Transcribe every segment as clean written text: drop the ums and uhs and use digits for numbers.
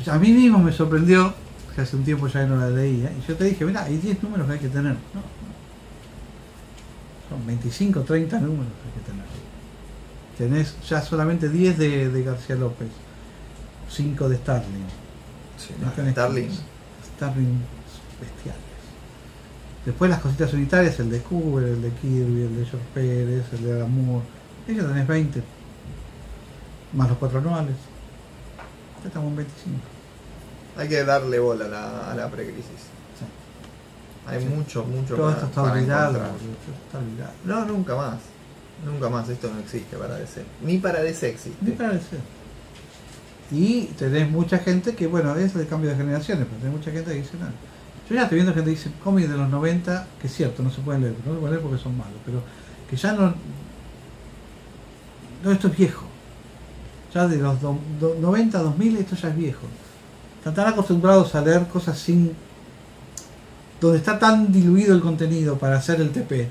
a mí mismo me sorprendió, que hace un tiempo ya no la leía, y yo te dije, mira, hay 10 números que hay que tener. No, son 25, 30 números que hay que tener. Tenés ya solamente 10 de García López, 5 de Starling. Sí, no, Starling bestiales. Después las cositas unitarias, el de Cooper, el de Kirby, el de George Pérez, el de Amour. Ellos tenés 20. Más los 4 anuales. Ya estamos en 25. Hay que darle bola a la precrisis. Sí. Hay Sí. mucho Todo esto está olvidado. No, nunca más. Nunca más. Esto no existe para DC. Ni para DC existe. Ni para decir. Y tenés mucha gente que, bueno, es el cambio de generaciones, pero tenés mucha gente que dice, no. Yo ya estoy viendo gente que dice cómics de los 90, que es cierto, no se pueden leer, no se pueden leer porque son malos, pero que ya no, esto es viejo. Ya de los 90, 2000, esto ya es viejo. Están tan acostumbrados a leer cosas sin, donde está tan diluido el contenido para hacer el TP.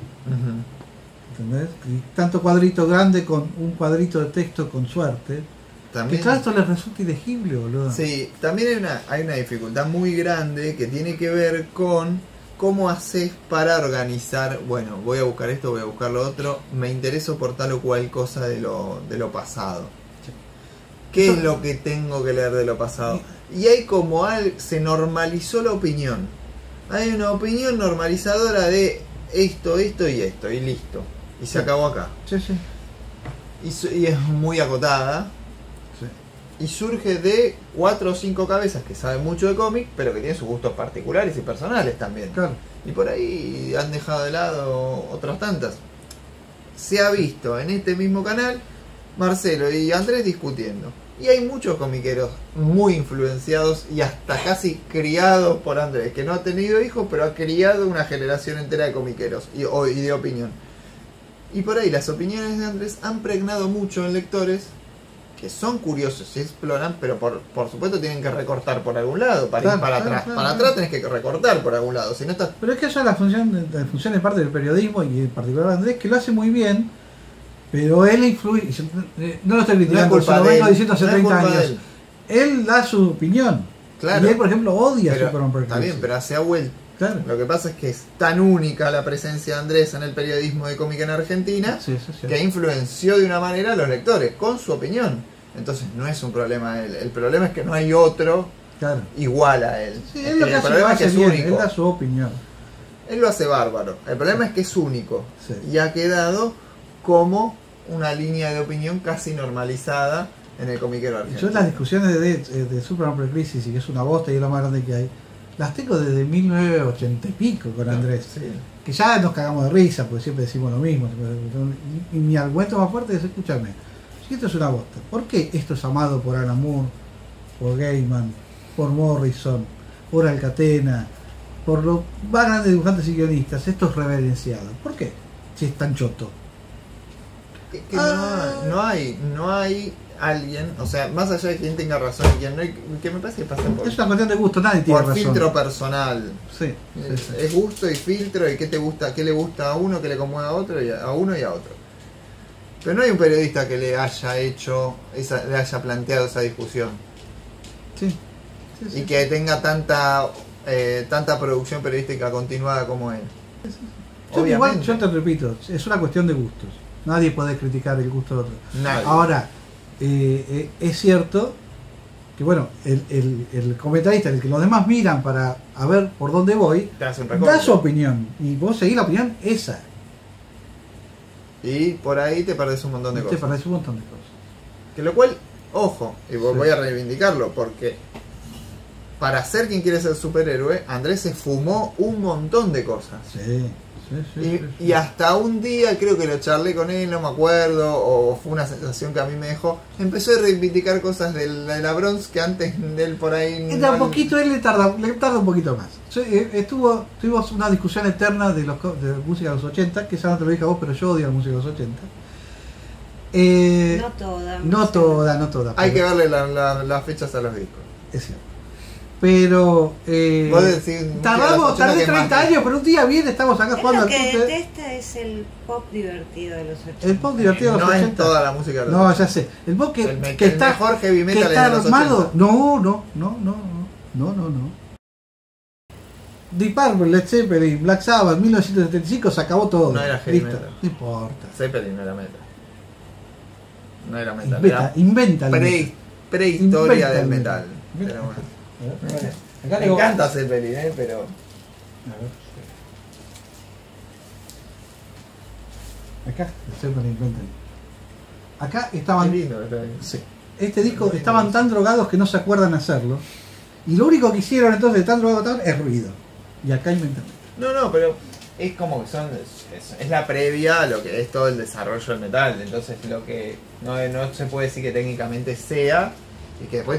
¿Entendés? Y tanto cuadrito grande con un cuadrito de texto con suerte. También, que claro, esto les resulta ilegible, boludo. Sí, también hay una dificultad muy grande que tiene que ver con cómo haces para organizar, bueno, voy a buscar esto, voy a buscar lo otro, me intereso por tal o cual cosa de lo pasado. Sí. ¿Qué es lo que tengo que leer de lo pasado? Y hay como se normalizó la opinión. Hay una opinión normalizadora de esto, esto y esto, y listo. Y se acabó acá. Sí, sí. Y es muy acotada. Y surge de 4 o 5 cabezas que saben mucho de cómic, pero que tienen sus gustos particulares y personales también. Claro. Y por ahí han dejado de lado otras tantas. Se ha visto en este mismo canal Marcelo y Andrés discutiendo. Y hay muchos comiqueros muy influenciados y hasta casi criados por Andrés, que no ha tenido hijos, pero ha criado una generación entera de comiqueros y de opinión. Y por ahí las opiniones de Andrés han pregnado mucho en lectores que son curiosos y exploran, pero por supuesto tienen que recortar por algún lado, para ir para atrás. Para atrás tenés que recortar por algún lado, si no estás... Pero es que eso es la función es parte del periodismo, y en particular Andrés, que lo hace muy bien, pero él influye, no lo estoy criticando, se lo vengo diciendo hace 30 años. Él da su opinión. Claro. Y él, por ejemplo, odia pero, Superman Precrisis. Está bien, pero se ha vuelto. Claro. Lo que pasa es que es tan única la presencia de Andrés en el periodismo de cómic en Argentina, sí, eso es cierto, que influenció de una manera a los lectores, con su opinión. Entonces no es un problema de él. El problema es que no hay otro igual a él. Sí, él lo que hace, problema es que es bien, único. él da su opinión. Él lo hace bárbaro. El problema es que es único. Sí. Y ha quedado como una línea de opinión casi normalizada en el comiquero argentino. Yo las discusiones de Superman Precrisis, y que es una bosta y es lo más grande que hay, las tengo desde 1980 y pico con Andrés. Sí. Que ya nos cagamos de risa, porque siempre decimos lo mismo. Y mi argumento más fuerte es, escúchame, si esto es una bosta, ¿por qué esto es amado por Alan Moore, por Gaiman, por Morrison, por Alcatena, por los más grandes dibujantes y guionistas? Esto es reverenciado. ¿Por qué? Si es tan choto. Que no hay alguien, o sea, más allá de quien tenga razón y quien no, que me parece que pasa por... Es una cuestión de gusto, nadie tiene por razón. filtro personal. Sí, Es gusto y filtro, y qué te gusta, qué le gusta a uno, qué le conmueve a otro, y a uno y a otro. Pero no hay un periodista que le haya le haya planteado esa discusión. Sí. Y que tenga tanta producción periodística continuada como él. Igual, yo te repito, es una cuestión de gustos. Nadie puede criticar el gusto de otro. Nadie. Ahora, es cierto que, bueno, el comentarista, el que los demás miran para a ver por dónde voy, da su opinión. Y vos seguís la opinión esa. Y por ahí te perdés un montón de cosas. Te perdés un montón de cosas. Que lo cual, ojo, y voy a reivindicarlo, porque para ser quien quiere ser superhéroe, Andrés se fumó un montón de cosas. Y hasta un día, creo que lo charlé con él, no me acuerdo, o fue una sensación que a mí me dejó, empezó a reivindicar cosas de la Bronx que antes de él por ahí... Un poquito, él le tarda un poquito más. Tuvimos una discusión eterna de música de los 80, que ya no te lo dije a vos, pero yo odio la música de los 80. No toda. No toda. Hay que darle las fechas a los discos. Es cierto. Pero Vos decís música de los tardamos 80 tal vez que más 30 años, pero un día bien estamos acá Es jugando lo al que tute. detesta es el pop divertido de los 80. El pop divertido de los No 80. es toda la música de los No, 80. ya sé. El pop que El está, mejor heavy que metal es está de los armado. 80. No. Deep Purple, Led Zeppelin, Black Sabbath, 1975 se acabó todo. No era heavy Listo, metal. no importa. Zeppelin no era metal. No era metal. Inventa el Era metal. prehistoria Inventa del el metal. metal. Pero bueno. Acá Me digo- encanta Zeppelin, pero. A ver. Acá, el Zeppelin inventa el- Acá estaban. Qué lindo que está ahí. Sí. Este disco estaban tan drogados que no se acuerdan hacerlo. Y lo único que hicieron entonces de tan drogados que estaban es ruido. Y acá inventan. No, pero es como que son. Es la previa a lo que es todo el desarrollo del metal. Entonces, lo que no se puede decir que técnicamente sea. Y que después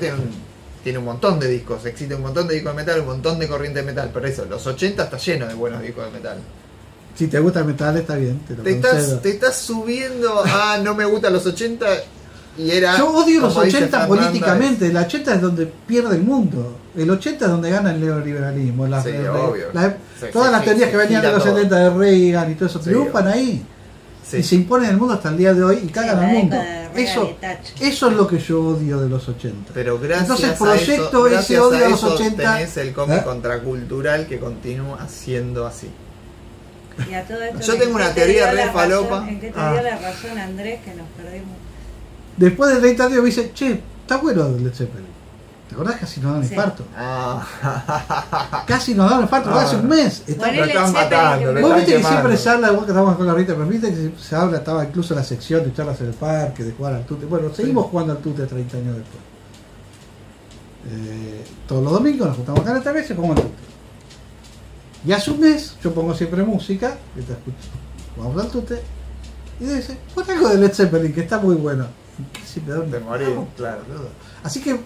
tiene un montón de discos. Existe un montón de discos de metal, un montón de corriente de metal. Pero eso, los 80 está lleno de buenos discos de metal. Si te gusta el metal está bien, te lo Te concedo. estás subiendo a no me gustan los 80 y era. Yo odio los como dice 80 Fernanda, políticamente. El 80 es donde pierde el mundo. El 80 es donde gana el neoliberalismo. Sí, obvio. Todas las teorías que venían de los 70 de Reagan y todo eso Sí, triunfan obvio. ahí. Sí. Y se imponen en el mundo hasta el día de hoy y cagan la al mundo. década de Reagan Eso, y Thatcher. eso es lo que yo odio de los 80. Pero gracias Entonces a proyecto eso, ese gracias odio a a los eso 80. tenés el cómic ¿Eh? contracultural que continúa siendo así. Y a todo esto, Yo ¿en tengo qué una te teoría dio la re falopa. razón- ¿En qué te Ah. dio la razón, Andrés, que nos perdimos? Después de 30 años me dice, che, está bueno el Led Zeppelin. ¿Te acordás? Casi nos dan un Sí. infarto. Ah. Casi nos dan un infarto, Ah. hace un mes. Está- Ponele Lo están Zeppelin, matando, que- Vos están viste que quemando. siempre se habla, vos que estamos con la ahorita, pero viste que se habla, estaba incluso la sección de charlas en el parque, de jugar al tute. Bueno, seguimos jugando al tute 30 años después. Todos los domingos nos juntamos acá en esta vez y jugamos al tute. Y hace un mes yo pongo siempre música, que te escucho, jugamos al tute, y dice, pon algo de Led Zeppelin que está muy bueno. Y casi me da un Te morís, infarto, claro. boludo. Así que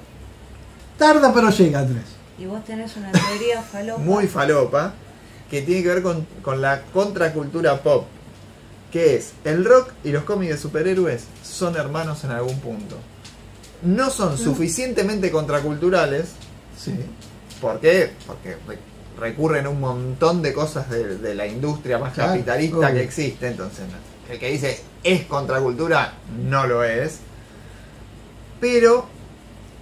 tarda pero llega, Andrés. Y vos tenés una teoría falopa. Muy falopa, que tiene que ver con la contracultura pop, que es el rock y los cómics de superhéroes son hermanos en algún punto. No son suficientemente contraculturales. Sí. ¿Por qué? Porque recurren a un montón de cosas de la industria más Claro, capitalista obvio. que existe. Entonces, el que dice es contracultura, no lo es. Pero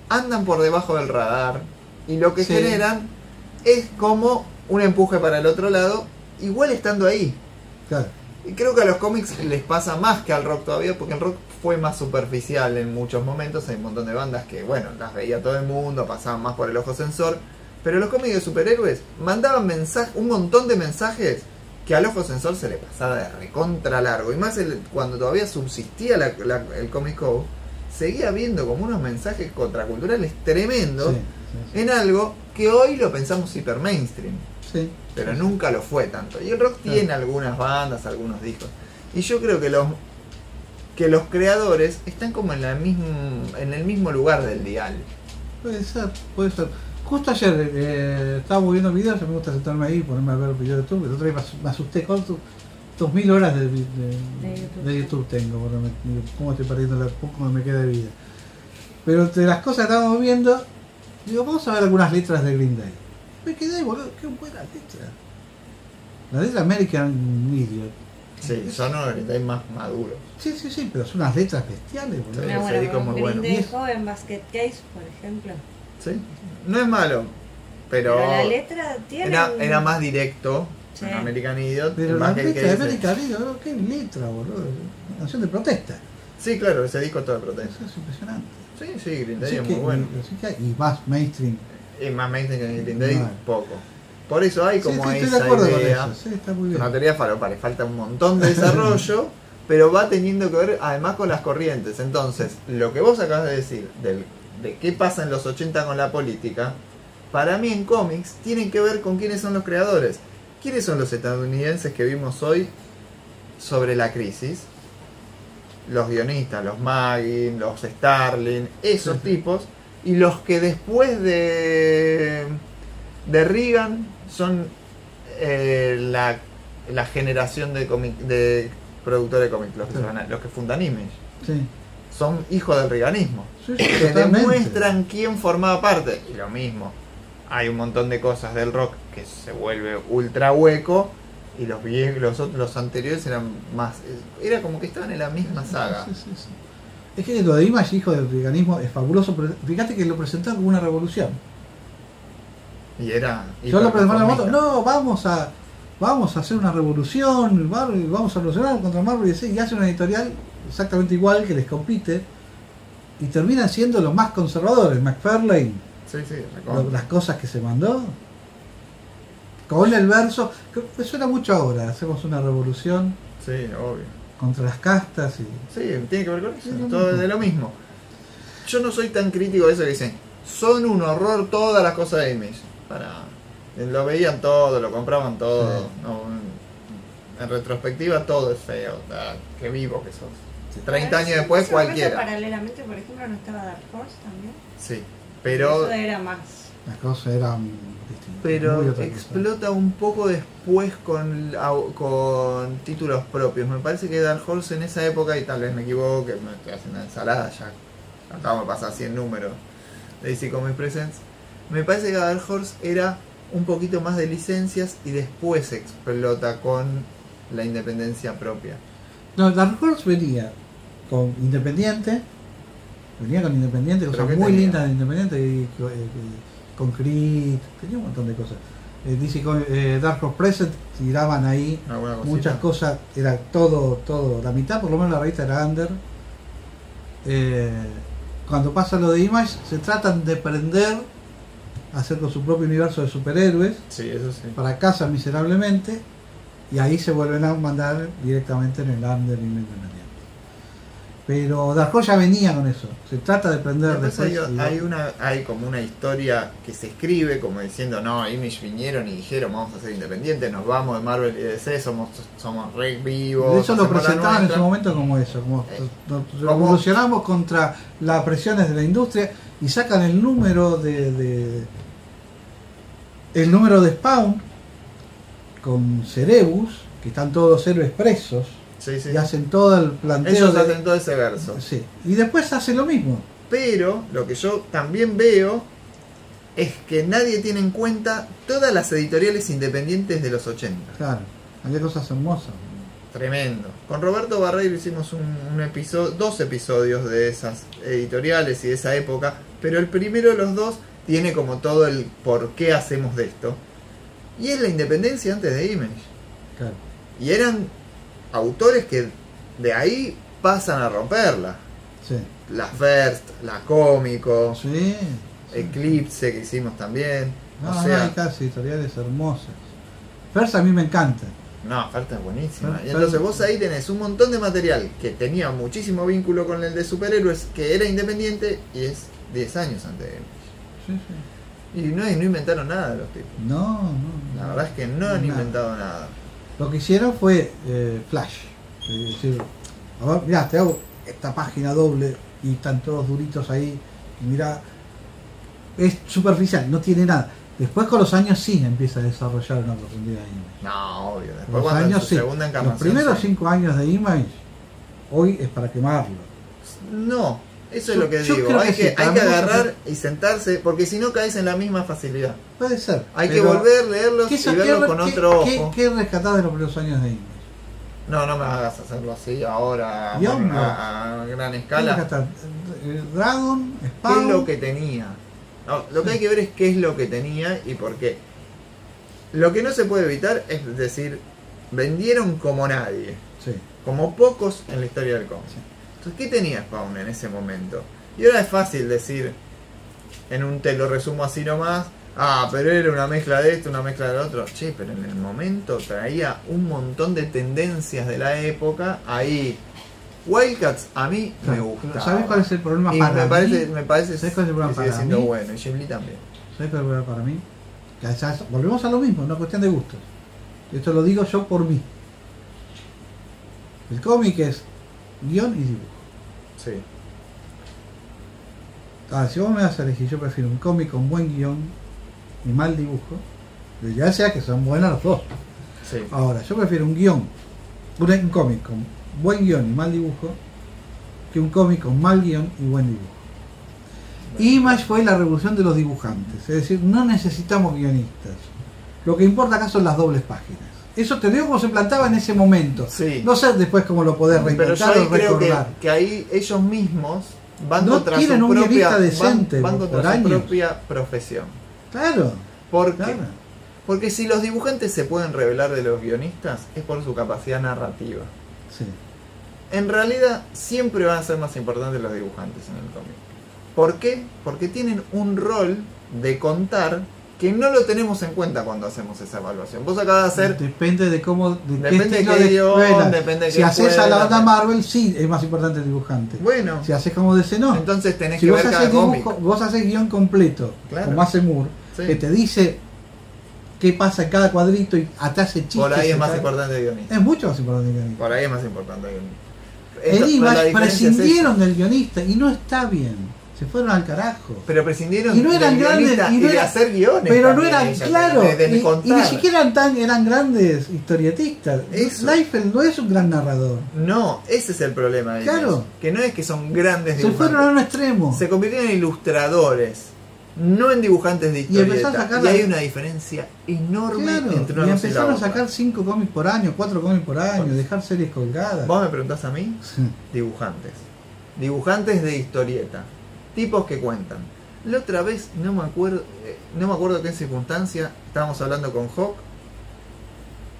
andan por debajo del radar y lo que Sí. generan es como un empuje para el otro lado, igual estando ahí. Claro. Y creo que a los cómics les pasa más que al rock todavía, porque el rock fue más superficial en muchos momentos. Hay un montón de bandas que, bueno, las veía todo el mundo, pasaban más por el ojo sensor. Pero los cómics de superhéroes mandaban un montón de mensajes que al ojo sensor se le pasaba de recontra largo. Y más cuando todavía subsistía el Comic Code, seguía viendo como unos mensajes contraculturales tremendos Sí, en algo que hoy lo pensamos hiper mainstream. sí. Pero nunca lo fue tanto. Y el rock Claro. tiene algunas bandas, algunos discos. Y yo creo que los creadores están como en el mismo lugar del dial. Puede ser, puede ser. Justo ayer estábamos viendo videos, a mí me gusta sentarme ahí y ponerme a ver videos de YouTube. El otro día me asusté con 2000 horas de YouTube tengo, porque cómo estoy perdiendo la poco me queda de vida. Pero de las cosas que estábamos viendo, digo, vamos a ver algunas letras de Green Day. Me quedé, boludo, qué buena letra. La letra American Idiot. Sí, son más maduros. Sí, sí, sí, pero son unas letras bestiales, boludo. Sí. Ah, ese disco es bueno, muy Green bueno. Day Y es- Joven Basket Case, por ejemplo. ¿Sí? No es malo, pero La letra tiene. era más directo Sí. en American Idiot. Pero más la que el que letra de dice- American Idiot, boludo, qué letra, boludo. Una canción de protesta. Sí, claro, ese disco es todo de protesta. Eso es impresionante. Sí, sí, Green Day Así es que, muy bueno. y más mainstream. Es más mainstream que Green Day, Vale. poco. Por eso hay como sí, estoy esa de acuerdo idea. con eso. Sí, está muy bien. Una teoría falopa, le falta un montón de desarrollo, pero va teniendo que ver además con las corrientes. Entonces, lo que vos acabas de decir, de qué pasa en los 80 con la política, para mí en cómics tienen que ver con quiénes son los creadores. ¿Quiénes son los estadounidenses que vimos hoy sobre la crisis? Los guionistas, los Magin, los Starling, esos Sí. tipos, y los que después de Reagan son la generación de productores de cómics, los que fundan Image. Sí. Son hijos del reaganismo, Sí, sí, que totalmente. demuestran quién formaba parte. Y lo mismo, hay un montón de cosas del rock que se vuelve ultra hueco y los viejos, los anteriores eran más, era como que estaban en la misma saga. Sí, sí, sí. Es que lo de Image, hijo del veganismo, es fabuloso, pero fíjate que lo presentaron como una revolución. Y era Yo lo presenté en la moto, hiperconformista. no, vamos a hacer una revolución, vamos a revolucionar contra Marvel y DC, y hace una editorial exactamente igual que les compite, y terminan siendo los más conservadores. McFarlane, Sí, sí, recontra. las cosas que se mandó, con el verso, que suena mucho ahora, hacemos una revolución Sí, obvio. contra las castas y... Sí, tiene que ver con eso, Es lo todo mismo. de lo mismo. Yo no soy tan crítico de eso que dicen, son un horror todas las cosas de Image. Lo veían todo, lo compraban todo. Sí. No, en retrospectiva todo es feo. Qué vivo que sos. Sí. 30 años después Eso pasa cualquiera. Paralelamente, por ejemplo, no estaba Dark Horse también. Sí, pero... Eso era más. Las cosas eran distintas. Pero muy otra cosa. explota un poco después con títulos propios. Me parece que Dark Horse en esa época, y tal vez me equivoque, me estoy haciendo una ensalada ya. Acabamos de pasar 100 números de DC Comics Presents. Me parece que Dark Horse era un poquito más de licencias y después explota con la independencia propia. No, Dark Horse venía con Independiente, ¿Pero cosas qué muy tenía? lindas de Independiente, y con Creed, tenía un montón de cosas. Dark Horse Present tiraban ahí ¿Alguna cosita? muchas cosas, era todo, la mitad por lo menos la revista era under. Cuando pasa lo de Image, se tratan de prender, hacer con su propio universo de superhéroes, Sí, eso sí. para casa miserablemente, y ahí se vuelven a mandar directamente en el under independiente. Pero Dark Horse ya venía con eso, se trata de prender Después después. hay como una historia que se escribe como diciendo, no, Image vinieron y dijeron vamos a ser independientes, nos vamos de Marvel y DC, somos re vivos. De hecho lo hacemos la presentaban en nuestra. su momento como eso, como nos como- revolucionamos contra las presiones de la industria, y sacan el número el número de Spawn con Cerebus, que están todos los héroes presos, Sí, sí. y hacen todo el planteo Ellos de- hacen todo ese verso. sí. Y después hace lo mismo. Pero lo que yo también veo es que nadie tiene en cuenta todas las editoriales independientes de los 80. Claro, había cosas hermosas. Tremendo. Con Roberto Barreiro hicimos un episodio, 2 episodios de esas editoriales y de esa época, pero el primero de los dos tiene como todo el por qué hacemos de esto. Y es la independencia antes de Image. Claro. Y eran autores que de ahí pasan a romperla. Sí. La First, la Cómico, Sí. Eclipse que hicimos también. No, o no, sea, hay casi editoriales hermosas. First a mí me encanta. no, First es buenísima. First- Y entonces vos ahí tenés un montón de material que tenía muchísimo vínculo con el de superhéroes, que era independiente y es 10 años antes de Image. Sí, sí. Y no inventaron nada los tipos. No. La verdad es que no han inventado nada. Lo que hicieron fue Flash. Es decir, a ver, mirá, te hago esta página doble y están todos duritos ahí. Y mirá, es superficial, no tiene nada. Después con los años sí empieza a desarrollar una profundidad Image. No, obvio. Después Con los cuando en años su sí. segunda Los encarnación. primeros sí. 5 años de Image, hoy es para quemarlo. No, eso es Yo- lo que yo digo. creo Hay que sí, que para mí vos agarrar y sentarse, porque si no caes en la misma facilidad. Puede ser. Hay que pero volver, leerlos ¿qué y sa- verlos qué- con qué- otro qué- ojo. ¿Qué rescatás de los primeros años de Image? No, no me hagas hacerlo así ahora Y hombre. a gran ¿Qué escala. rescatás? Dragon, ¿Qué Spawn. es lo que tenía? No, lo que hay que ver es qué es lo que tenía y por qué. Lo que no se puede evitar es decir, vendieron como nadie, Sí. como pocos en la historia del cómic. Sí. Entonces, ¿qué tenía Spawn en ese momento? Y ahora es fácil decir, te lo resumo así nomás, pero era una mezcla de esto, una mezcla del otro. Che, pero en el momento traía un montón de tendencias de la época ahí. Wildcats a mí me Claro, gusta. pero ¿sabés cuál es el problema Y para me mí? parece ¿Sabés cuál es el problema que sigue para siendo mí? bueno. Y Jim Lee también. ¿Sabes cuál es el problema para mí? Que volvemos a lo mismo, una cuestión de gustos. Esto lo digo yo por mí. El cómic es guión y dibujo. Sí. Ahora, si vos me vas a elegir, yo prefiero un cómic con buen guión y mal dibujo. Lo ideal sea que sean buenas los dos. Sí. Ahora, yo prefiero un cómic con buen guión y mal dibujo, que un cómic con mal guión y buen dibujo. Image fue la revolución de los dibujantes, es decir, no necesitamos guionistas. Lo que importa acá son las dobles páginas. Eso te digo como se plantaba en ese momento. Sí. No sé después cómo lo podés Pero yo reinventar ahí o creo recordar. que ahí ellos mismos van No contra tienen su un propia, guionista decente van por contra su años. propia profesión. Claro, ¿Por qué? claro. Porque si los dibujantes se pueden revelar de los guionistas es por su capacidad narrativa. Sí. En realidad siempre van a ser más importantes los dibujantes en el cómic. ¿Por qué? Porque tienen un rol de contar que no lo tenemos en cuenta cuando hacemos esa evaluación. Vos acabas de hacer... Depende de cómo, de Depende qué estilo de qué de guión, escuela. depende de Si qué haces a la escuela, onda Marvel, sí, es más importante el dibujante. Bueno, Si haces como DC, no. entonces tenés Si que vos ver cada haces, cómic. vos haces guión completo, Claro. como hace Moore, Sí. que te dice qué pasa en cada cuadrito y te hace chistes. Por ahí es y más tal. importante el guionista. Es mucho más importante el guionista. Por ahí es más importante el guionista. En La Image diferencia es prescindieron esa. del guionista y no está bien. Se fueron al carajo. Pero prescindieron Y no eran del grandes, guionista y no de era- hacer guiones. Pero no también, eran, ellos, claro, de y ni contar. siquiera eran grandes historietistas. Eso. Liefeld no es un gran narrador. No, ese es el problema de Claro. ellos. Que no es que son grandes Se dibujantes. fueron a un extremo. Se convirtieron en ilustradores, no en dibujantes de Y empezaron a historieta. sacar Y la- hay una diferencia enorme Claro, entre y una cosa y la empezaron a otra. sacar 5 cómics por año, 4 cómics por año, Bueno. dejar series colgadas. Vos me preguntás a mí, Sí. dibujantes. Dibujantes de historieta. Tipos que cuentan. La otra vez, no me acuerdo qué en circunstancia, estábamos hablando con Hawk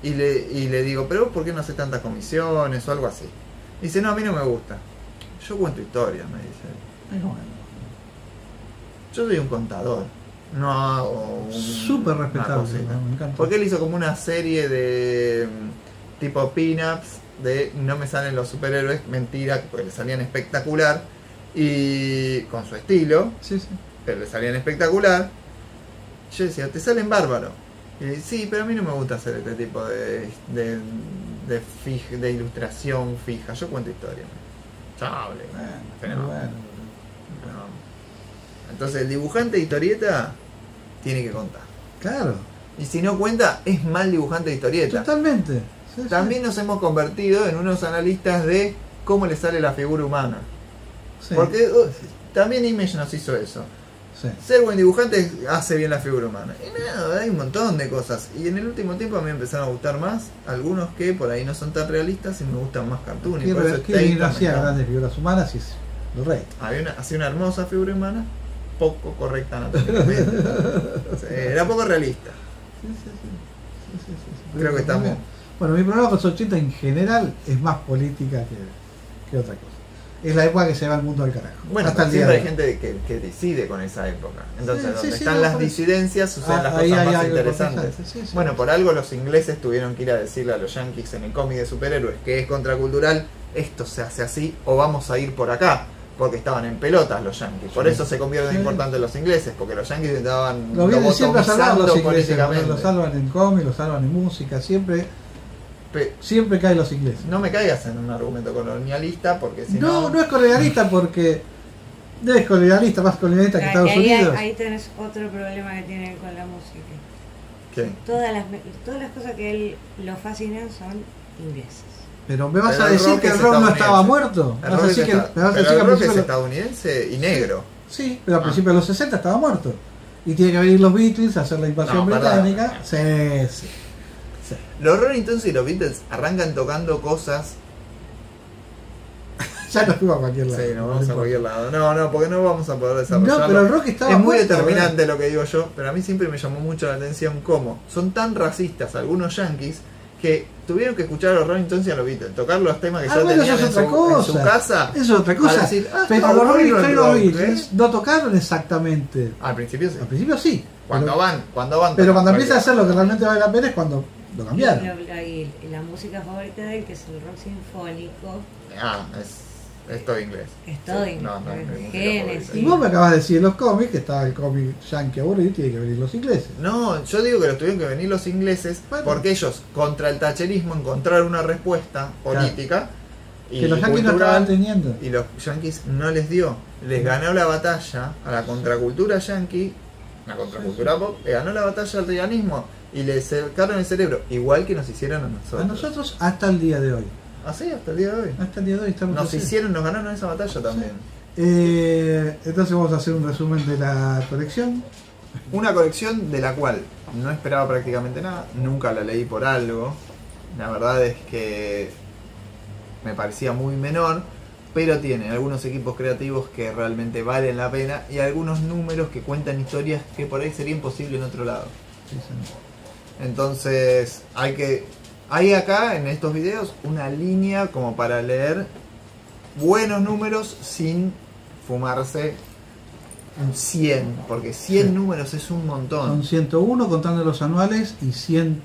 y le digo, pero vos, ¿por qué no haces tantas comisiones o algo así? Dice, no, a mí no me gusta. Yo cuento historias, me dice. Es bueno. Yo soy un contador. No hago Súper respetable, una cosita. me encanta. Porque él hizo como una serie de tipo pin-ups de no me salen los superhéroes, mentira, porque le salían espectacular y con su estilo, Sí, sí. pero le salían espectacular. Yo decía, te salen bárbaro. Y dice, sí, pero a mí no me gusta hacer este tipo de ilustración fija. Yo cuento historia. Chable. Bueno, bueno. Entonces el dibujante de historieta tiene que contar. Claro, Y si no cuenta, es mal dibujante de historieta. totalmente. Sí, sí. También nos hemos convertido en unos analistas de cómo le sale la figura humana. Sí. Porque también Image nos hizo eso. Sí. Ser buen dibujante hace bien la figura humana. Y nada, hay un montón de cosas. Y en el último tiempo a mí me empezaron a gustar más algunos que por ahí no son tan realistas y me gustan más cartoon. Y por eso ¿Qué Tate libro me hacía encanta. grandes figuras humanas y es lo rey? Hacía una hermosa figura humana, poco correcta anatómicamente. Sí, era poco realista. Sí, sí, sí. Sí, sí, sí. Creo que estamos... Bueno, mi programa con los 80 en general es más política que otra cosa. Es la época que se va el mundo al carajo. Bueno, hasta el día siempre de hay hoy. gente que decide con esa época. Entonces, Sí, donde sí, están no, las por eso. disidencias, suceden las Ahí cosas hay más algo interesantes. importante, sí, sí. Bueno, por algo los ingleses tuvieron que ir a decirle a los yankees en el cómic de superhéroes que es contracultural, esto se hace así o vamos a ir por acá. Porque estaban en pelotas los yankees. Por Sí. eso se convierten Sí. importantes los ingleses, porque los yankees estaban Lo vienen siempre a salvar los ingleses, políticamente. lo salvan en cómics, lo salvan en música, siempre caen los ingleses. No me caigas en un argumento colonialista, porque si No, no es colonialista porque no es colonialista, más colonialista que Estados Unidos. Ahí tenés otro problema que tienen con la música. ¿Qué? Todas las cosas que él lo fascinan son ingleses. Pero me vas Pero a el decir rock que el es rock no estadounidense. estaba muerto. El Me vas a rock decir que, está- me vas a pero decir que el al rock es principio de estadounidense y negro. sí, pero al principio de los 60 estaba muerto. Y tiene que venir los Beatles a hacer la invasión No, perdón. británica. Sí, sí. Sí. Los Rolling Stones y los Beatles arrancan tocando cosas. Ya nos fuimos a cualquier lado. Sí, nos no vamos a importa. cualquier lado. No, porque no vamos a poder desarrollarlo. No, pero el rock estaba es muy muerto, determinante lo que digo yo, pero a mí siempre me llamó mucho la atención cómo son tan racistas algunos yankees que tuvieron que escuchar a los Rolling Stones y a los Beatles, tocar los temas que ya Bueno, tenían eso es en su, otra cosa. en su casa. Eso es otra cosa. para decir, ah, pero está los Rolling bueno el Stones y los rock, Beatles ¿eh? no tocaron exactamente. Al principio sí. Al principio sí. Cuando pero, van. pero cuando tocan, empieza a hacer lo que realmente vale la pena es cuando lo cambiaron. Y la música favorita de él, que es el rock sinfónico, Ah, es todo inglés. es todo Sí, inglés. no, no, es mi música Génesis. favorita. Y vos me acabas de decir en los cómics que estaba el cómic yankee aburrido y tiene que venir los ingleses. No, yo digo que los tuvieron que venir los ingleses Bueno. porque ellos contra el tacherismo encontraron una respuesta política y Que los yankees no cultural, estaban teniendo. y los yankees no les dio. Les ganó la batalla a la contracultura yankee, la contracultura pop, le ganó la batalla al realismo y le cercaron el cerebro, igual que nos hicieron a nosotros. A nosotros hasta el día de hoy. Así hasta el día de hoy. Hasta el día de hoy estamos Nos así. hicieron, nos ganaron esa batalla también. Entonces vamos a hacer un resumen de la colección. Una colección de la cual no esperaba prácticamente nada, nunca la leí por algo. La verdad es que me parecía muy menor, pero tiene algunos equipos creativos que realmente valen la pena y algunos números que cuentan historias que por ahí sería imposible en otro lado. Sí, sí. Entonces hay acá en estos videos una línea como para leer buenos números sin fumarse un 100, porque 100 Sí. números es un montón. Son 101 contando los anuales y 100,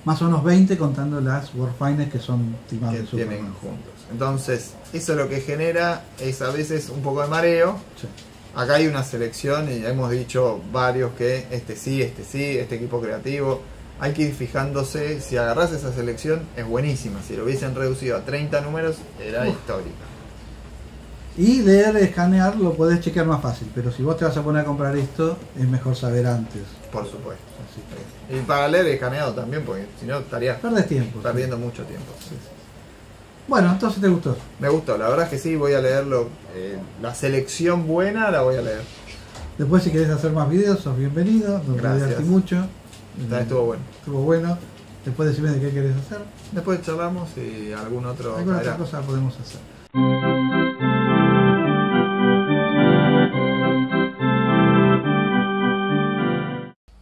más o menos 20 contando las Warfiners que son timadas Que de Superman. tienen juntos. Entonces, eso lo que genera es a veces un poco de mareo. Sí. Acá hay una selección y hemos dicho varios que este equipo creativo. Hay que ir fijándose, si agarrás esa selección es buenísima. Si lo hubiesen reducido a 30 números, era histórica. Y leer, escanear, lo podés chequear más fácil, pero si vos te vas a poner a comprar esto, es mejor saber antes. Por supuesto. Así que Y para leer escaneado también, porque si no estarías perdés tiempo. perdiendo mucho tiempo. Sí. Bueno, entonces te gustó. Me gustó, la verdad es que sí, voy a leerlo. La selección buena la voy a leer. Después si querés hacer más videos, sos bienvenido. No te Gracias. divertí mucho. Estuvo bueno. Estuvo bueno. Después decime de qué querés hacer. Después charlamos y algún otro Alguna otra caerá. cosa podemos hacer.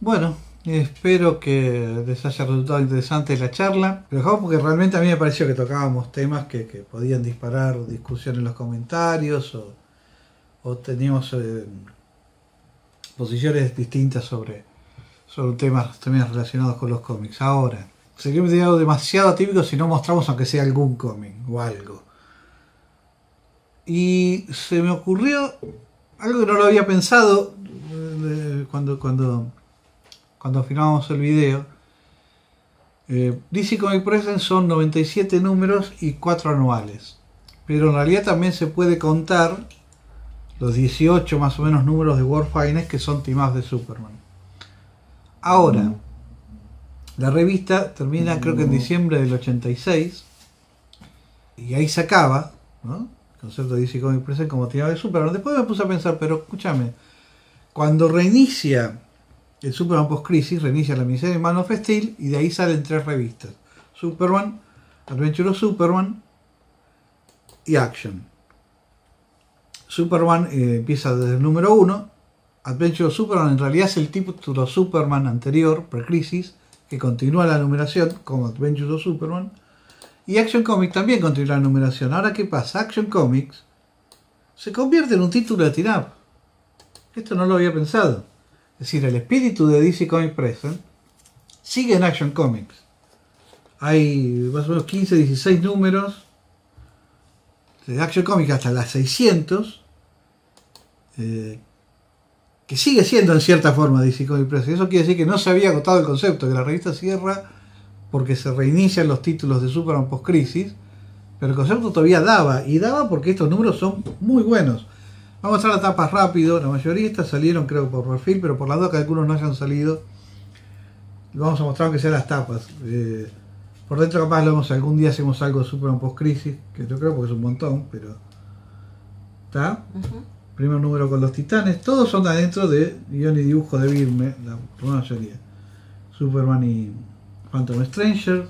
Bueno, espero que les haya resultado interesante la charla. Lo dejamos porque realmente a mí me pareció que tocábamos temas que podían disparar discusión en los comentarios o teníamos posiciones distintas sobre temas relacionados con los cómics. Ahora, sería un video demasiado atípico si no mostramos aunque sea algún cómic o algo. Y se me ocurrió algo que no lo había pensado cuando filmamos el video. DC Comics Presents son 97 números y 4 anuales. Pero en realidad también se puede contar los 18 más o menos números de Warfiners que son team-ups de Superman. Ahora, la revista termina creo que en diciembre del 86 y ahí se acaba, ¿no? El concepto de DC Comics Presents como team-up de Superman. Después me puse a pensar, pero escúchame, cuando reinicia el Superman Post-Crisis, reinicia la miniserie Man of Steel y de ahí salen 3 revistas: Superman, Adventure of Superman y Action. Superman empieza desde el número 1. Adventure of Superman en realidad es el título Superman anterior, pre-crisis, que continúa la numeración como Adventure of Superman. Y Action Comics también continúa la numeración. Ahora, ¿qué pasa? Action Comics se convierte en un título de team-up. Esto no lo había pensado. Es decir, el espíritu de DC Comics Presents sigue en Action Comics. Hay más o menos 15, 16 números de Action Comics hasta las 600, que sigue siendo en cierta forma DC Comics Presents. Eso quiere decir que no se había agotado el concepto, que la revista cierra porque se reinician los títulos de Superman Post-Crisis, pero el concepto todavía daba, y daba porque estos números son muy buenos. Vamos a mostrar las tapas rápido. La mayoría de estas salieron creo por perfil, pero por la duda que algunos no hayan salido, vamos a mostrar aunque sean las tapas. Por dentro capaz algún día hacemos algo de Superman Post-Crisis, que yo creo porque es un montón, pero ¿está? Primer número con los Titanes, todos son adentro de guión y dibujo de Birme, la mayoría. Superman y Phantom Stranger.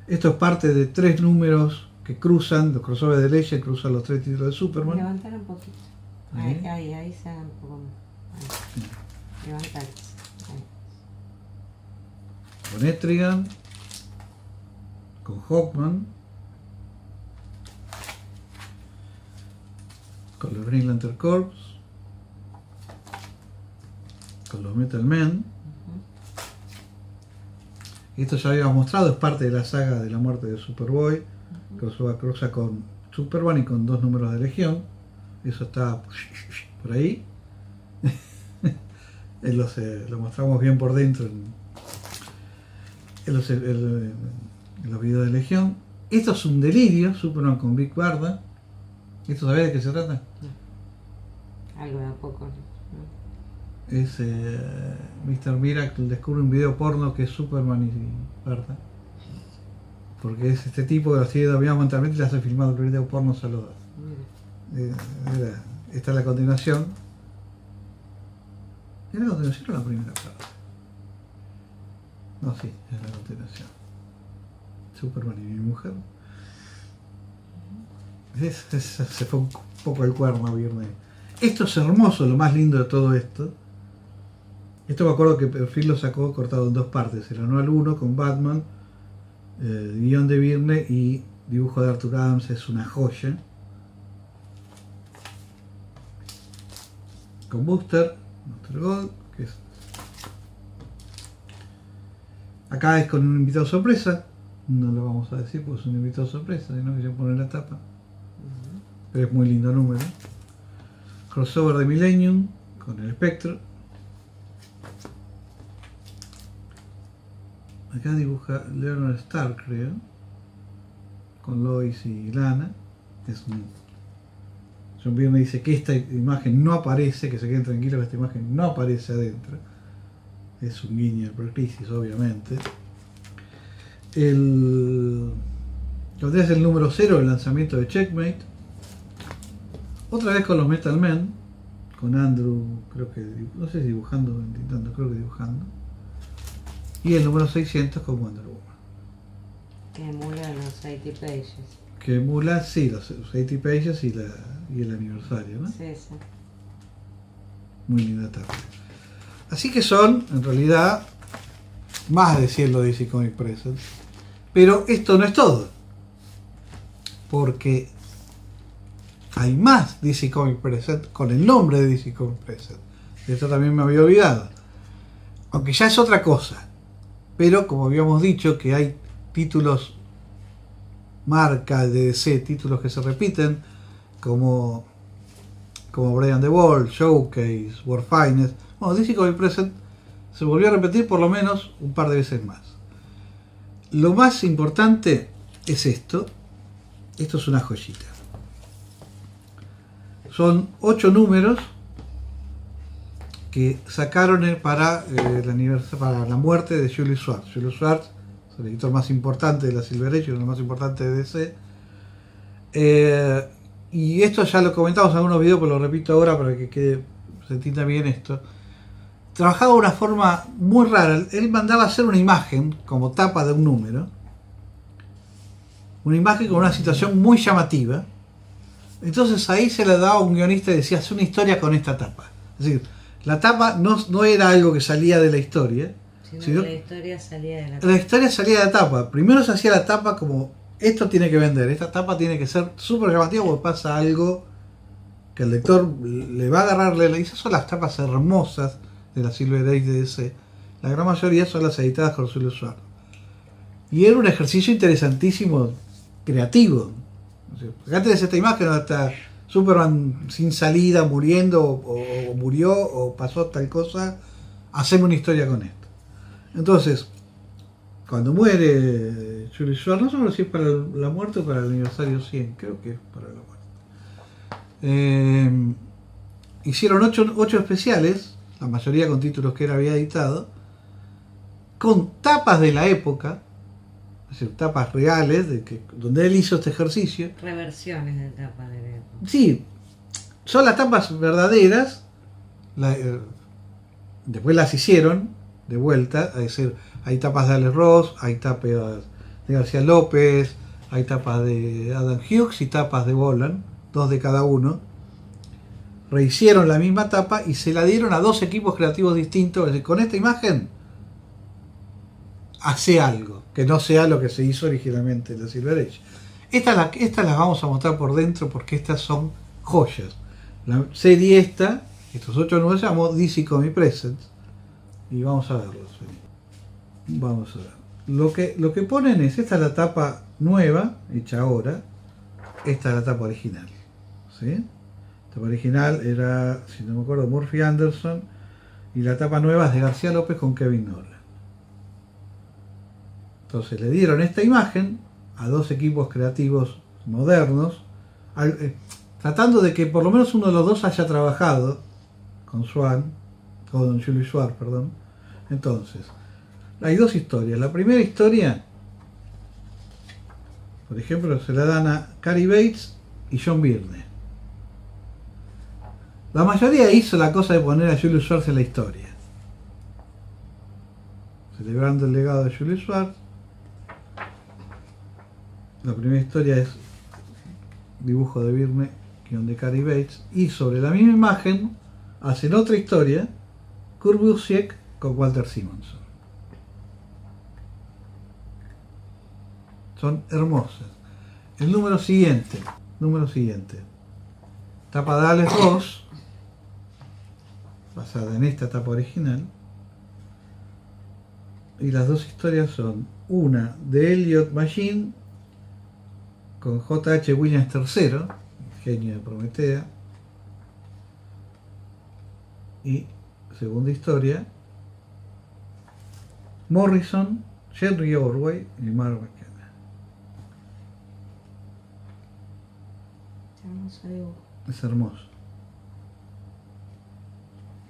Esto es parte de 3 números que cruzan, los crossovers de Legend cruzan los 3 títulos de Superman. Levantar un poquito. Ahí se hagan un poco más. Levantar. Con Etrigan, con Hawkman, con los Green Lantern Corps, con los Metal Men. Esto ya habíamos mostrado, es parte de la saga de la muerte de Superboy. Cruza con Superman y con 2 números de Legión. Eso está por ahí. Lo mostramos bien por dentro en los videos de Legión. Esto es un delirio, Superman con Big Barda. ¿Esto sabés de qué se trata? Algo de a poco, ¿no? Es Mr. Miracle descubre un video porno que es Superman y Barda. Porque es este tipo que lo sigue dominando mentalmente y le hace filmado el video porno a los dos. Esta es la continuación. ¿Es la continuación o la primera parte? No, sí, es la continuación. Superman y mi mujer. Se fue un poco el cuerno Byrne. Esto es hermoso, lo más lindo de todo esto. Esto me acuerdo que Phil lo sacó cortado en dos partes. El anual 1 con Batman, guión de Byrne y dibujo de Arthur Adams. Es una joya. Con Buster Gold, que es... Acá es con un invitado sorpresa. No lo vamos a decir porque es un invitado sorpresa, sino que yo pone la tapa. Pero es muy lindo número. Crossover de Millennium con el Spectro. Acá dibuja Leonard Starr, creo, con Lois y Lana. John Byrne dice que esta imagen no aparece, que se queden tranquilos que esta imagen no aparece adentro. Es un guiño al Pre-Crisis, obviamente. Lo es el número 0 del lanzamiento de Checkmate. Otra vez con los Metal Men, con Andrew, creo que, no sé si dibujando o intentando, creo que dibujando. Y el número 600 con Wonder Woman. Que emula los 80 pages. Que emula, sí, los 80 pages y el aniversario, ¿no? Sí, sí. Muy linda tapa. Así que son, en realidad, más de 100 los DC Comics Presents. Pero esto no es todo. Porque hay más DC Comics Presents con el nombre de DC Comics Presents. Esto también me había olvidado. Aunque ya es otra cosa. Pero como habíamos dicho que hay títulos marca de DC, títulos que se repiten, como Brian the Wall, Showcase, World Finest. Bueno, DC Comics Presents se volvió a repetir por lo menos un par de veces más. Lo más importante es esto. Esto es una joyita. Son 8 números que sacaron para la muerte de Julius Schwartz. Julius Schwartz es el editor más importante de la Silver Age, uno de los más importantes de DC. Y esto ya lo comentamos en algunos videos, pero lo repito ahora para que se entienda bien esto. Trabajaba de una forma muy rara. Él mandaba hacer una imagen como tapa de un número. Una imagen con una situación muy llamativa. Entonces ahí se le daba a un guionista y decía, haz una historia con esta tapa. Es decir, la tapa no era algo que salía de la historia, sino que la historia salía de la tapa. La historia salía de la tapa. Primero se hacía la tapa como, esto tiene que vender, esta tapa tiene que ser súper llamativa porque pasa algo que el lector le va a agarrarle. Y esas son las tapas hermosas de la Silver Age de DC. La gran mayoría son las editadas por Julius Schwartz. Y era un ejercicio interesantísimo, creativo. Acá tenés esta imagen donde está Superman sin salida, muriendo, o murió, o pasó tal cosa. Hacemos una historia con esto. Entonces, cuando muere Julius Schwartz, no solo si es para la muerte o para el aniversario 100, creo que es para la muerte. Hicieron 8 especiales, la mayoría con títulos que él había editado, con tapas de la época, es decir, tapas reales, donde él hizo este ejercicio. Reversiones de tapas de la época. Sí, son las tapas verdaderas, después las hicieron de vuelta, es decir, hay tapas de Alex Ross, hay tapas de García López, hay tapas de Adam Hughes y tapas de Bolan, 2 de cada uno. Rehicieron la misma tapa y se la dieron a 2 equipos creativos distintos. Es decir, con esta imagen hace algo que no sea lo que se hizo originalmente en la Silver Age. Estas las vamos a mostrar por dentro porque estas son joyas. La serie estos 8 números se llamó DC Comics Presents y vamos a verlos. Vamos a ver. Lo que ponen es, esta es la tapa nueva, hecha ahora, esta es la tapa original. ¿Sí? La tapa original era, si no me acuerdo, Murphy Anderson, y la tapa nueva es de García López con Kevin Nolan. Entonces le dieron esta imagen a 2 equipos creativos modernos, tratando de que por lo menos uno de los 2 haya trabajado con Julius Schwartz, perdón. Entonces, hay 2 historias. La primera historia, por ejemplo, se la dan a Cary Bates y John Byrne. La mayoría hizo la cosa de poner a Julius Schwartz en la historia. Celebrando el legado de Julius Schwartz. La primera historia es dibujo de Byrne, guión de Cary Bates, y sobre la misma imagen hacen otra historia, Kurt Busiek con Walter Simonson. Son hermosas. El número siguiente, tapa de Alex Ross, basada en esta tapa original, y las dos historias son una de Elliot Machine con J.H. Williams III, genio de Prometea, y segunda historia, Morrison, Jerry Orway y Mark McKenna. Hermoso dibujo. Es hermoso,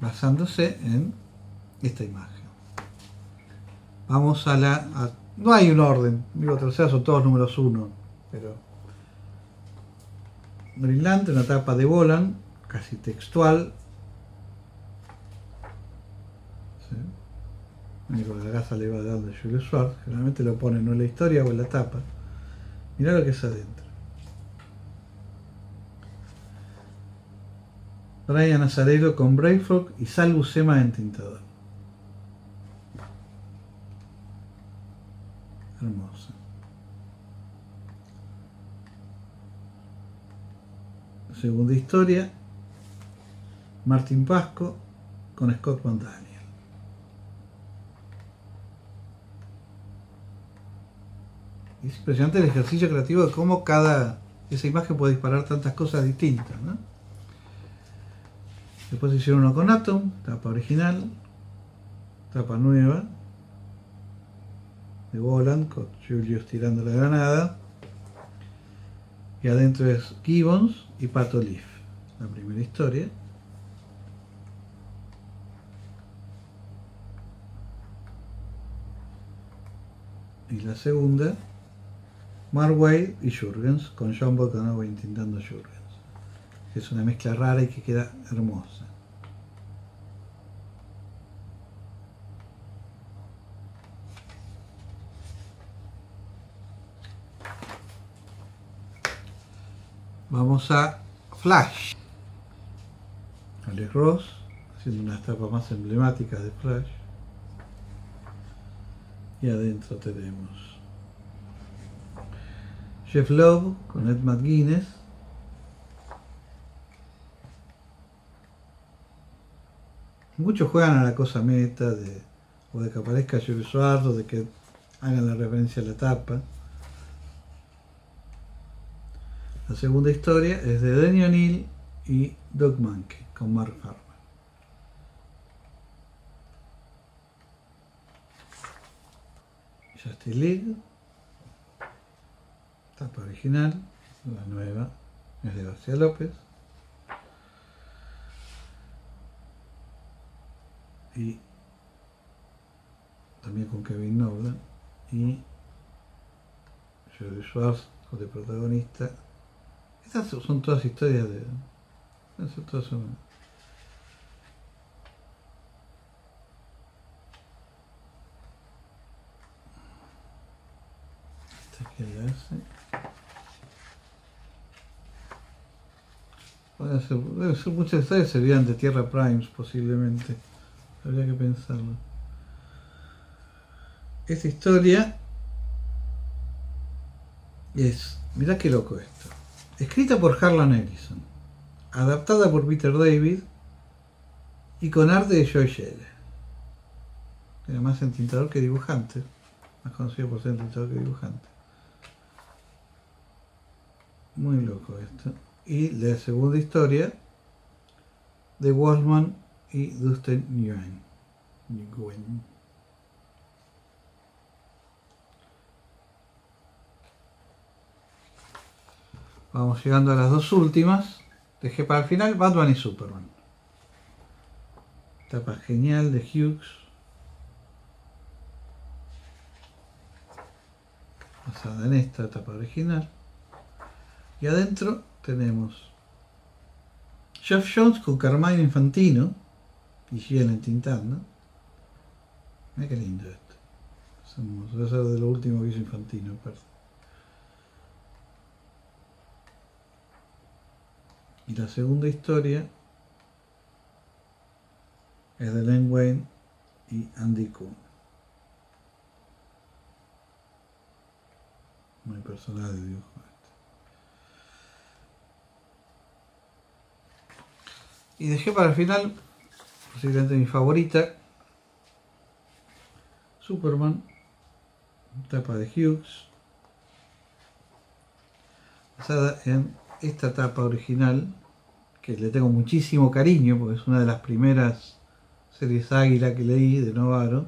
basándose en esta imagen. Vamos a no hay un orden, digo, tercera son todos números 1, pero Green Lantern, una tapa de Bolan, casi textual. ¿Sí? Con la gasa le va dando a Julius Schwartz, generalmente lo ponen o en la historia o en la tapa. Mirá lo que es adentro. Brian Azzarello con Brave y Sal Buscema en tintador. Hermosa. Segunda historia, Martín Pasco con Scott McDaniel. Es impresionante el ejercicio creativo de cómo esa imagen puede disparar tantas cosas distintas, ¿no? Después hicieron uno con Atom, tapa original, tapa nueva, de Bolan, con Julius tirando la granada. Y adentro es Gibbons y Pato Leaf, la primera historia. Y la segunda, Mark Waid y Jurgens, con John Bocanovo intentando Jurgens. Es una mezcla rara y que queda hermosa. Vamos a Flash. Alex Ross, haciendo unas tapas más emblemáticas de Flash. Y adentro tenemos Jeff Loeb con Ed McGuinness. Muchos juegan a la cosa meta o de que aparezca Julius Schwartz o de que hagan la referencia a la tapa. La segunda historia es de Denny O'Neil y Doug Mahnke con Mark Harman. Justice League, tapa original, la nueva es de García López. Y también con Kevin Nolan y Julius Schwartz de protagonista. Estas son todas historias de... Todas son... Esta que le hace... Deben ser muchas historias, serían de Tierra Primes posiblemente. Habría que pensarlo. Esta historia es... Mirá qué loco esto. Escrita por Harlan Ellison, adaptada por Peter David y con arte de Joy Scheller. Era más entintador que dibujante, más conocido por ser entintador que dibujante. Muy loco esto. Y la segunda historia de Wolfman y Dustin Nguyen. Vamos llegando a las dos últimas. Dejé para el final Batman y Superman. Tapa genial de Hughes. Basada en esta tapa original. Y adentro tenemos Geoff Jones con Carmine Infantino y siguen entintando. Mira qué lindo esto. Es hermoso. Va a ser de lo último que hizo Infantino, aparte. Y la segunda historia es de Len Wein y Andy Kuhn. Muy personal el dibujo este. Y dejé para el final, posiblemente mi favorita, Superman, tapa de Hughes, basada en esta tapa original, que le tengo muchísimo cariño porque es una de las primeras series Águila que leí de Novaro.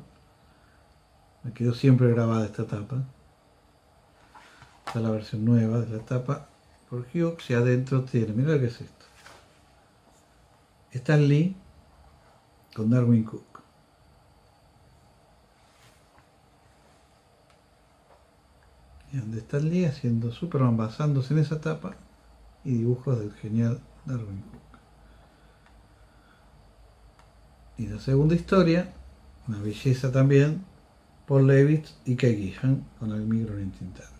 Me quedó siempre grabada esta tapa. Está la versión nueva de la tapa por Hughes y adentro tiene, mirá lo que es esto. Stan Lee con Darwin Cook. Y donde Stan Lee haciendo Superman basándose en esa tapa y dibujos del genial Darwin Cook. Y la segunda historia, una belleza también, Paul Levitz y Kay Giffen con el micro entintando.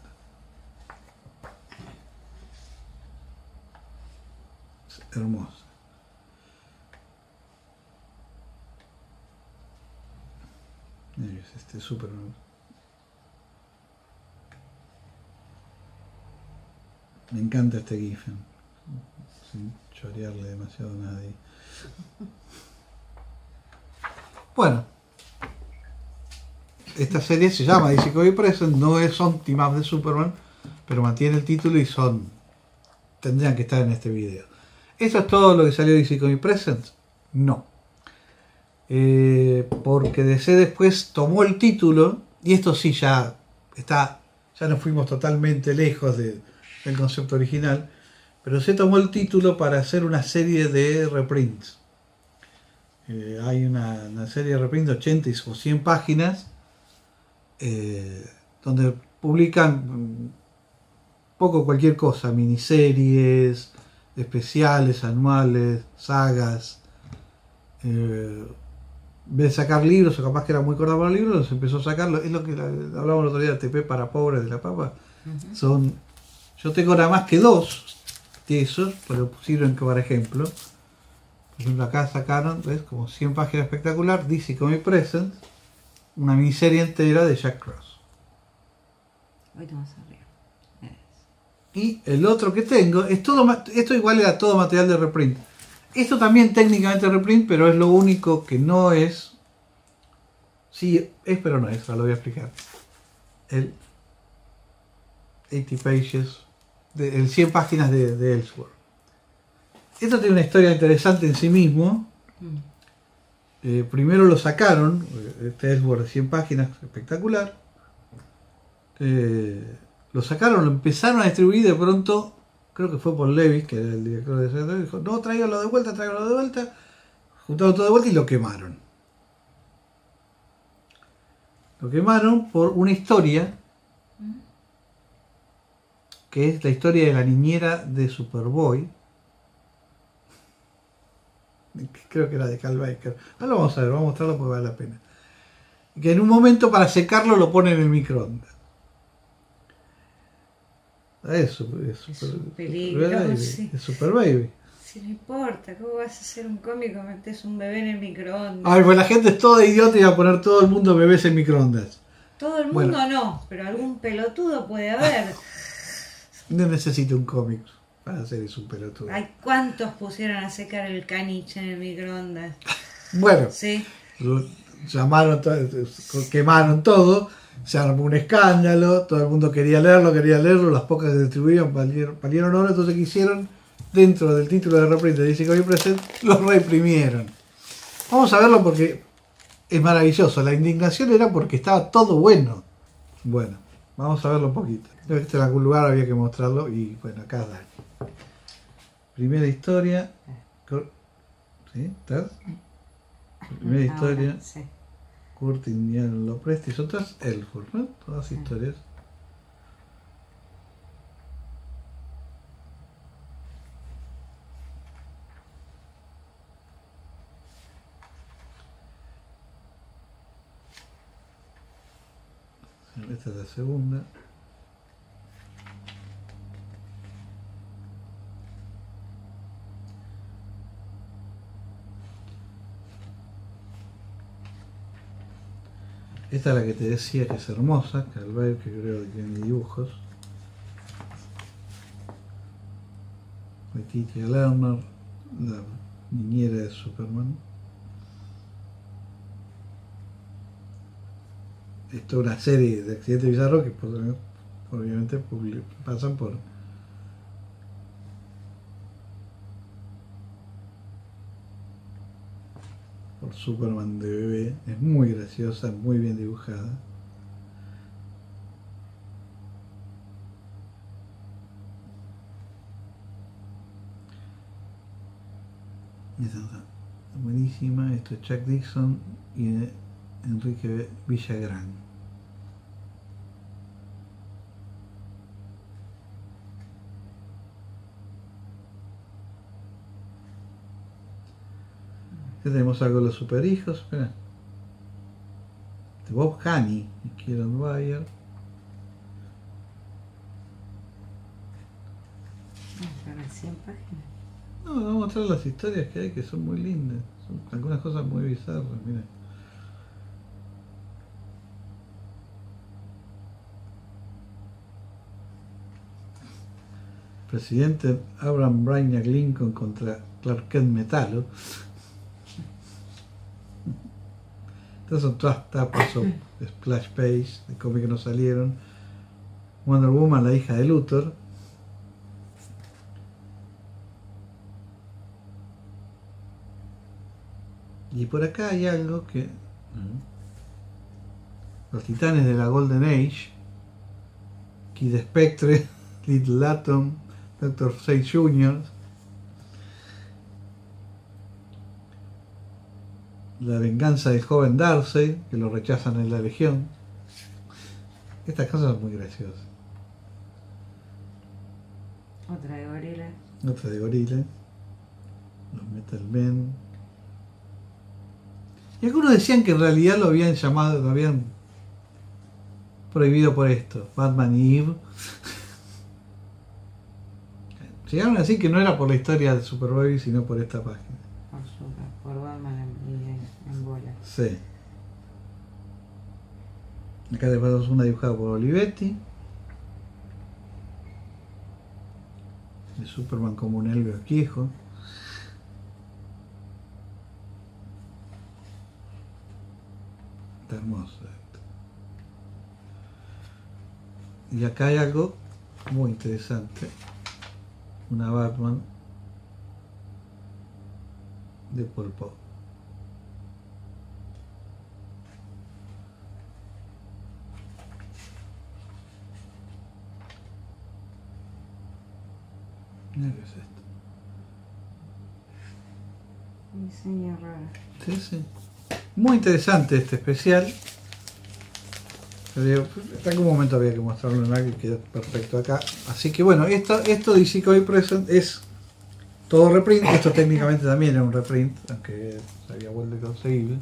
Es hermosa. Es este Superman. Me encanta este Giffen, sin chorearle demasiado a nadie. Bueno, esta serie se llama DC Comics Presents, no son team up de Superman, pero mantiene el título y tendrían que estar en este video. ¿Eso es todo lo que salió de DC Comics Presents? No. Porque DC después tomó el título, y esto sí ya nos fuimos totalmente lejos del concepto original, pero se tomó el título para hacer una serie de reprints. Hay una serie de reprints de 80 o 100 páginas donde publican poco cualquier cosa, miniseries, especiales, anuales, sagas. En vez de sacar libros, o capaz que era muy corto para los libros, los empezó a sacar. Es lo que hablábamos el otro día, TP para pobres de la papa. Yo tengo nada más que 2 de esos, pero sirven para ejemplo. Por ejemplo, acá sacaron, ¿ves? Como 100 páginas espectacular, DC Comics Presents, una miniserie entera de Jack Cross. Ahorita más arriba. Y el otro que tengo, esto igual era todo material de reprint. Esto también técnicamente reprint, pero es lo único que no es. Sí, es, pero no es, ahora lo voy a explicar. El 80 pages, el 100 páginas de Elseworld. Esto tiene una historia interesante en sí mismo. Primero lo sacaron, este Elseworld de 100 páginas, espectacular. Lo sacaron, lo empezaron a distribuir, de pronto, creo que fue Paul Levitz, que era el director de ese, dijo, no, tráigalo de vuelta, juntaron todo de vuelta y lo quemaron. Lo quemaron por una historia, que es la historia de la niñera de Superboy. Creo que era de Cal Baker. Ahora lo vamos a ver, vamos a mostrarlo porque vale la pena. Que en un momento para secarlo lo ponen en el microondas. Es un peligro, sí. Es Super Baby. Si no importa, ¿cómo vas a hacer un cómic o metes un bebé en el microondas? Ay, pues la gente es toda idiota y va a poner todo el mundo bebés en microondas. Todo el mundo no, pero algún pelotudo puede haber. No necesito un cómic para hacer eso, un pelotudo. Ay, ¿cuántos pusieron a secar el caniche en el microondas? Bueno, sí. Llamaron, quemaron todo, se armó un escándalo, todo el mundo quería leerlo, las pocas que distribuían valieron oro, entonces ¿qué hicieron? Dentro del título de reprint de DC Comics Presents, los reprimieron. Vamos a verlo porque es maravilloso. La indignación era porque estaba todo bueno. Bueno, vamos a verlo un poquito. En algún lugar había que mostrarlo y bueno, acá da. Primera historia. ¿Sí? ¿Estás? Primera historia. Sí. Kurt Indiano Lopresti, otras Elford, ¿no? Todas historias. Esta es la segunda. Esta es la que te decía que es hermosa, que al ver que creo que tiene dibujos. Letitia Lerner, la niñera de Superman. Esto es una serie de accidentes bizarros que obviamente pasan por Superman de bebé. Es muy graciosa, muy bien dibujada. Esta está buenísima. Esto es Chuck Dixon y Enrique Villagrán. Aquí tenemos algo de los superhijos. Espera. De Bob Haney y Kieran Dwyer. Para 100 páginas. No, vamos a mostrar las historias que hay, que son muy lindas. Son algunas cosas muy bizarras, mira. Presidente Abraham Brainiac Lincoln contra Clark Kent Metallo. Estas son todas tapas o splash page de cómics que no salieron. Wonder Woman, la hija de Luthor. Y por acá hay algo que... Los titanes de la Golden Age. Kid Spectre, Little Atom, Dr. Fate Jr., la venganza del joven Darcy, que lo rechazan en la Legión. Estas cosas son muy graciosas. Otra de gorila. Otra de gorila. Los Metal Men. Y algunos decían que en realidad lo habían llamado, lo habían prohibido por esto. Batman y Eve. Llegaron a decir que no era por la historia de Superboy, sino por esta página. Por Batman y en bola. Sí. Acá le pasamos una dibujada por Olivetti. De Superman como un elvio viejo. Está hermoso esto. Y acá hay algo muy interesante. Una Batman de Pol Pot. Mira qué es esto. Diseño raro. Sí, sí. Muy interesante este especial. Pero en algún momento había que mostrarlo en algo y quedó perfecto acá. Así que bueno, esto DC Comics Presents es todo reprint. Esto técnicamente también era un reprint, aunque se había vuelto inconseguible.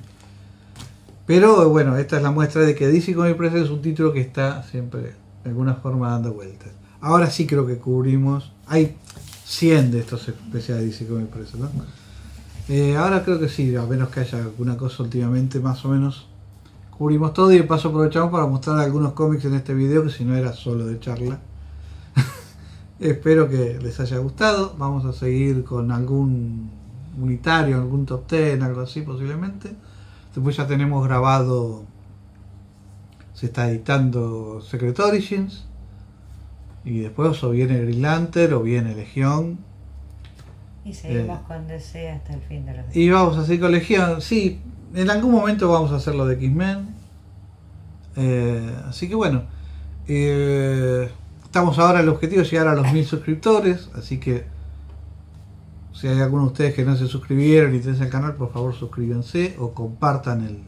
Pero bueno, esta es la muestra de que DC Comics Presents es un título que está siempre de alguna forma dando vueltas. Ahora sí creo que cubrimos. Hay 100 de estos especiales de DC Comics Presents, ¿no? Ahora creo que sí, a menos que haya alguna cosa últimamente, más o menos cubrimos todo, y de paso aprovechamos para mostrar algunos cómics en este video, que si no era solo de charla. Espero que les haya gustado. Vamos a seguir con algún unitario, algún top 10, algo así posiblemente. Después ya tenemos grabado, se está editando Secret Origins, y después o viene Green Lantern o viene Legión. Y seguimos con DC hasta el fin de los días. Y vamos a seguir con Legión, sí, en algún momento vamos a hacer lo de X-Men. Así que bueno, estamos ahora, el objetivo es llegar a los 1000 suscriptores, así que si hay alguno de ustedes que no se suscribieron y tienen el canal, por favor suscríbanse o compartan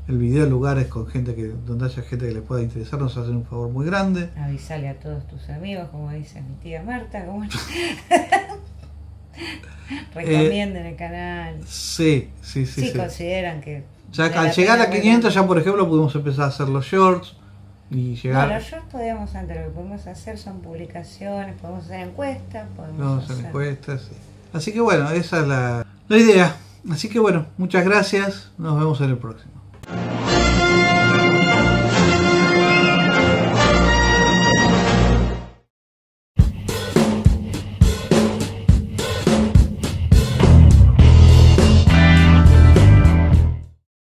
el video en lugares con gente donde haya gente que les pueda interesar, nos hacen un favor muy grande. Avisale a todos tus amigos, como dice mi tía Marta, como recomienden el canal. Sí. Si consideran que ya al llegar a 500 ya, por ejemplo, pudimos empezar a hacer los shorts. y No, llegar. los shorts podemos hacer, lo que podemos hacer son publicaciones, podemos hacer encuestas, podemos Vamos a hacer hacer... encuestas. Sí. Así que bueno, esa es la idea. Así que bueno, muchas gracias. Nos vemos en el próximo.